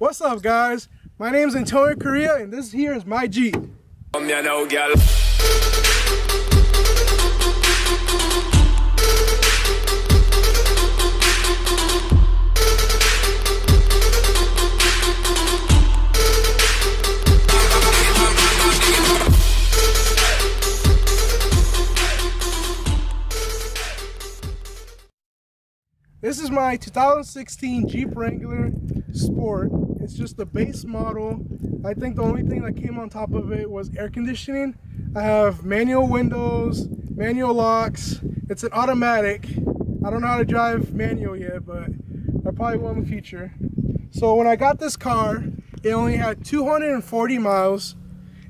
What's up, guys? My name's Antonio Correa, and this here is my Jeep. This is my 2016 Jeep Wrangler Sport. It's just the base model. I think the only thing that came on top of it was air conditioning. I have manual windows, manual locks. It's an automatic. I don't know how to drive manual yet, but I probably will in the future. So when I got this car, it only had 240 miles.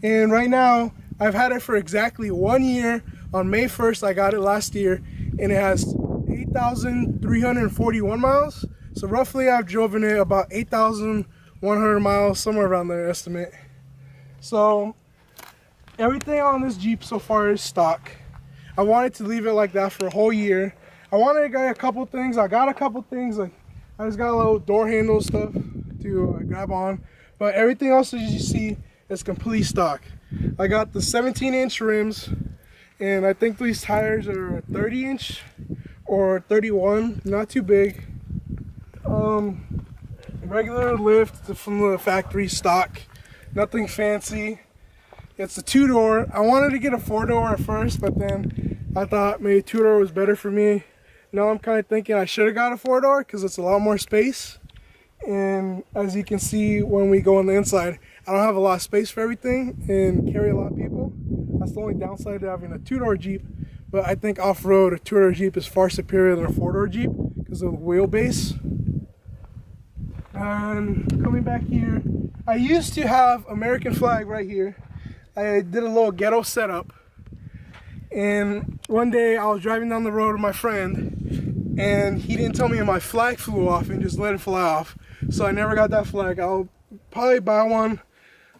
And right now, I've had it for exactly 1 year. On May 1st, I got it last year, and it has 8,341 miles. So roughly I've driven it about 8,100 miles, somewhere around there estimate. So everything on this Jeep so far is stock. I wanted to leave it like that for a whole year. I wanted to get a couple things. I got a couple things, like I just got a little door handle stuff to grab on, but everything else, as you see, is complete stock. I got the 17-inch rims, and I think these tires are 30-inch or 31, not too big. Regular lift from the factory stock, nothing fancy. It's a two-door. I wanted to get a four-door at first, but then I thought maybe two-door was better for me. Now I'm kind of thinking I should have got a four-door because it's a lot more space. And as you can see when we go on the inside, I don't have a lot of space for everything and carry a lot of people. That's the only downside to having a two-door Jeep. But I think off-road, a two-door Jeep is far superior than a four-door Jeep because of the wheelbase. And coming back here, I used to have American flag right here. I did a little ghetto setup. And one day I was driving down the road with my friend, and he didn't tell me my flag flew off and just let it fly off. So I never got that flag. I'll probably buy one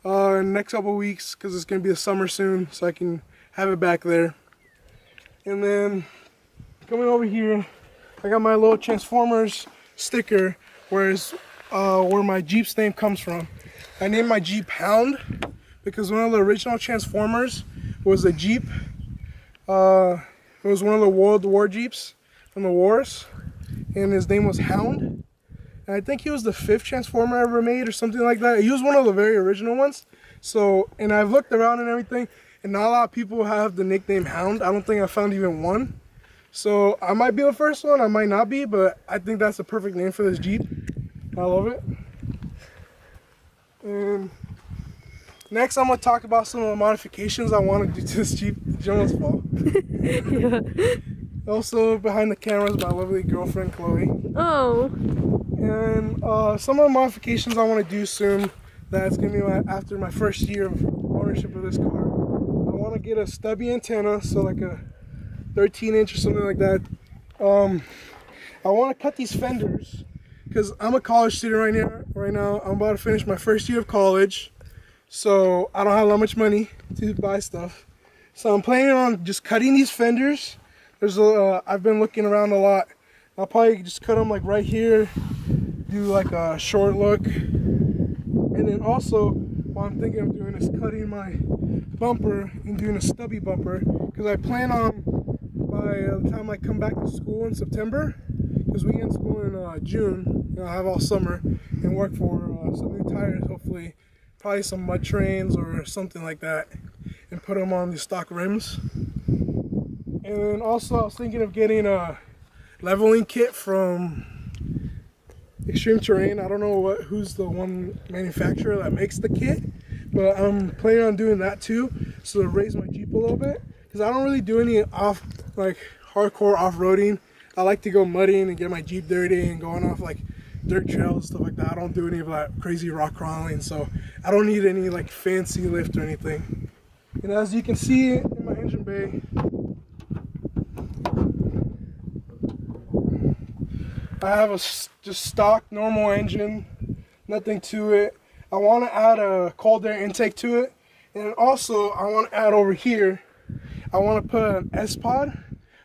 in the next couple of weeks because it's going to be the summer soon, so I can have it back there. And then coming over here, I got my little Transformers sticker, where my Jeep's name comes from. I named my Jeep HOUND because one of the original Transformers was a Jeep. It was one of the World War Jeeps from the wars, and his name was HOUND. And I think he was the 5th Transformer ever made or something like that. He was one of the very original ones. So, and I've looked around and everything, and not a lot of people have the nickname HOUND. I don't think I found even one. So I might be the first one, I might not be, but I think that's the perfect name for this Jeep. I love it. And next I'm going to talk about some of the modifications I want to do to this Jeep. Jonah's fault. Yeah. Also behind the camera is my lovely girlfriend Chloe. Oh. And some of the modifications I want to do soon, that's going to be after my first year of ownership of this car. I want to get a stubby antenna, so like a 13-inch or something like that. I want to cut these fenders because I'm a college student right now. I'm about to finish my first year of college, so I don't have that much money to buy stuff. So I'm planning on just cutting these fenders. I've been looking around a lot. I'll probably just cut them like right here, do like a short look, and then also what I'm thinking of doing is cutting my bumper and doing a stubby bumper, because I plan on, by the time I come back to school in September, because we end school in June, I'll have all summer and work for some new tires, hopefully, probably some mud trains or something like that, and put them on the stock rims. And then also I was thinking of getting a leveling kit from Extreme Terrain. I don't know who's the one manufacturer that makes the kit, but I'm planning on doing that too, so to raise my Jeep a little bit, because I don't really do any hardcore off-roading. I like to go mudding and get my Jeep dirty and going off like dirt trails and stuff like that. I don't do any of that crazy rock crawling, so I don't need any like fancy lift or anything. And as you can see in my engine bay, I have a just stock normal engine, nothing to it. I want to add a cold air intake to it, and also I want to add over here, I want to put an S-Pod,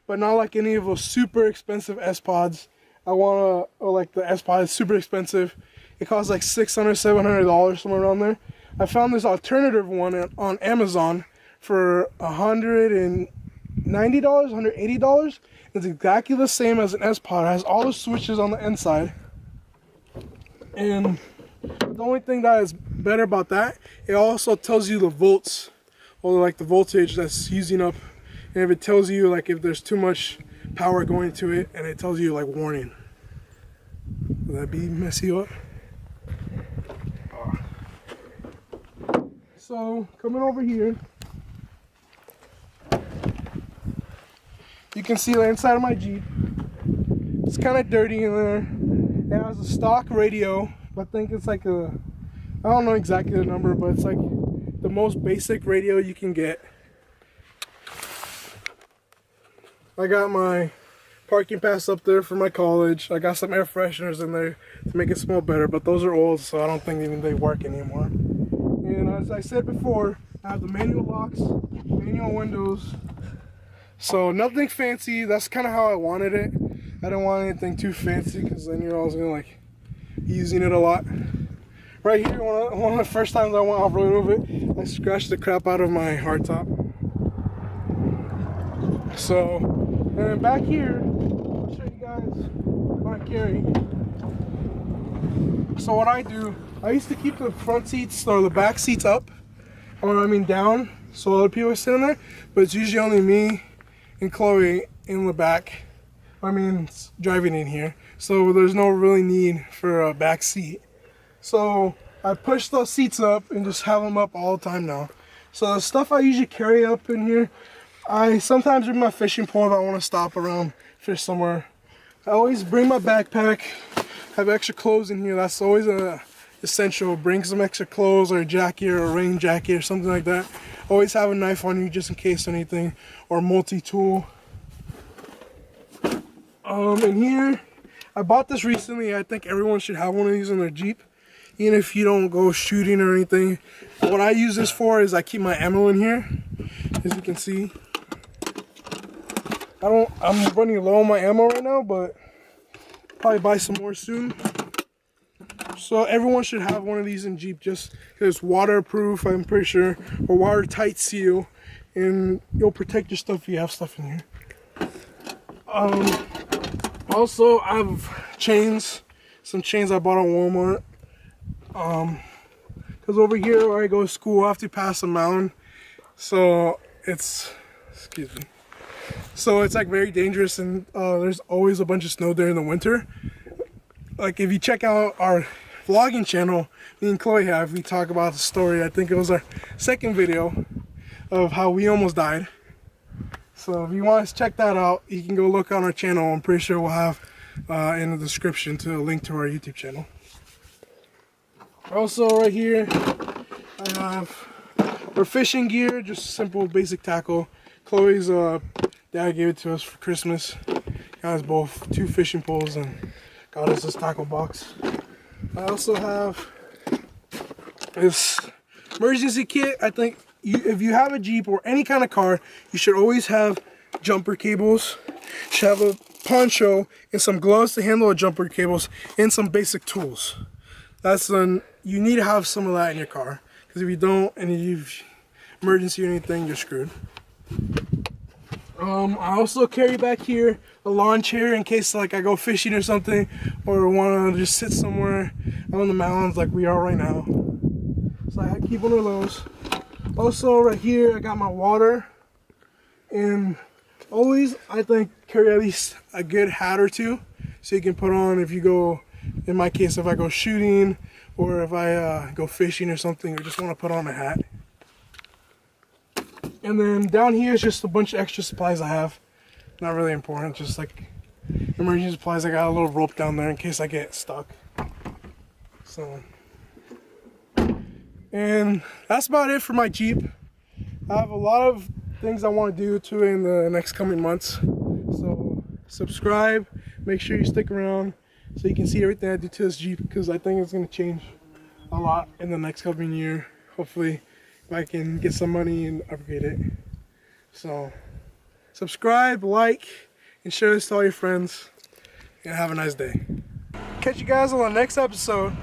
but not like any of those super expensive S-Pods. I want to, like the S-Pod is super expensive, It costs like $600, $700, somewhere around there. I found this alternative one on Amazon for $190, $180. It's exactly the same as an S-Pod. It has all the switches on the inside. And the only thing that is better about that, it also tells you the volts, or like the voltage that's using up. And if it tells you like if there's too much power going to it, and it tells you like warning. Will that be messy up? So coming over here, you can see the inside of my Jeep. It's kind of dirty in there. It has a stock radio. I think it's like I don't know exactly the number, but it's like the most basic radio you can get. I got my parking pass up there for my college. I got some air fresheners in there to make it smell better, but those are old, so I don't think even they work anymore. And as I said before, I have the manual locks, manual windows. So nothing fancy. That's kind of how I wanted it. I didn't want anything too fancy because then you're always gonna like be using it a lot. Right here, one of the first times I went off-road with it, I scratched the crap out of my hardtop. So, and then back here, I'll show you guys what I carry. So what I do, I used to keep the front seats or the back seats up, or I mean down, so other people are sitting there, but it's usually only me and Chloe in the back. I mean, it's driving in here, so there's no really need for a back seat. So I push those seats up and just have them up all the time now. So the stuff I usually carry up in here, I sometimes bring my fishing pole if I want to stop around, fish somewhere. I always bring my backpack, have extra clothes in here. That's always a essential. Bring some extra clothes or a jacket or a rain jacket or something like that. Always have a knife on you just in case anything, or multi-tool. In here, I bought this recently. I think everyone should have one of these in their Jeep, even if you don't go shooting or anything. What I use this for is I keep my ammo in here, as you can see. I'm running low on my ammo right now, but probably buy some more soon. So everyone should have one of these in Jeep, just because it's waterproof, I'm pretty sure, or watertight seal, and it'll protect your stuff if you have stuff in here. Also, I have chains, some chains I bought on Walmart. Because over here where I go to school, I have to pass a mountain, so it's, excuse me. So it's like very dangerous, and there's always a bunch of snow there in the winter. Like if you check out our vlogging channel, me and Chloe have, we talk about the story. I think it was our second video of how we almost died. So if you want to check that out, you can go look on our channel. I'm pretty sure we'll have in the description to a link to our YouTube channel. Also right here, I have our fishing gear, just simple basic tackle. Chloe's dad gave it to us for Christmas. Got us both 2 fishing poles and got us this tackle box. I also have this emergency kit. I think if you have a Jeep or any kind of car, you should always have jumper cables. You should have a poncho and some gloves to handle the jumper cables and some basic tools. You need to have some of that in your car, because if you don't and you've emergency or anything, you're screwed. I also carry back here a lawn chair in case like I go fishing or something, or want to just sit somewhere on the mountains like we are right now. So I keep one of those. Also right here I got my water, and always I think carry at least a good hat or 2 so you can put on if you go, in my case, if I go shooting or if I go fishing or something, or just want to put on a hat. And then down here is just a bunch of extra supplies I have. Not really important, just like emergency supplies. I got a little rope down there in case I get stuck. So, and that's about it for my Jeep. I have a lot of things I want to do to it in the next coming months. So subscribe, make sure you stick around so you can see everything I do to this Jeep, because I think it's going to change a lot in the next coming year. Hopefully if I can get some money and upgrade it. So subscribe, like, and share this to all your friends, and have a nice day. Catch you guys on the next episode.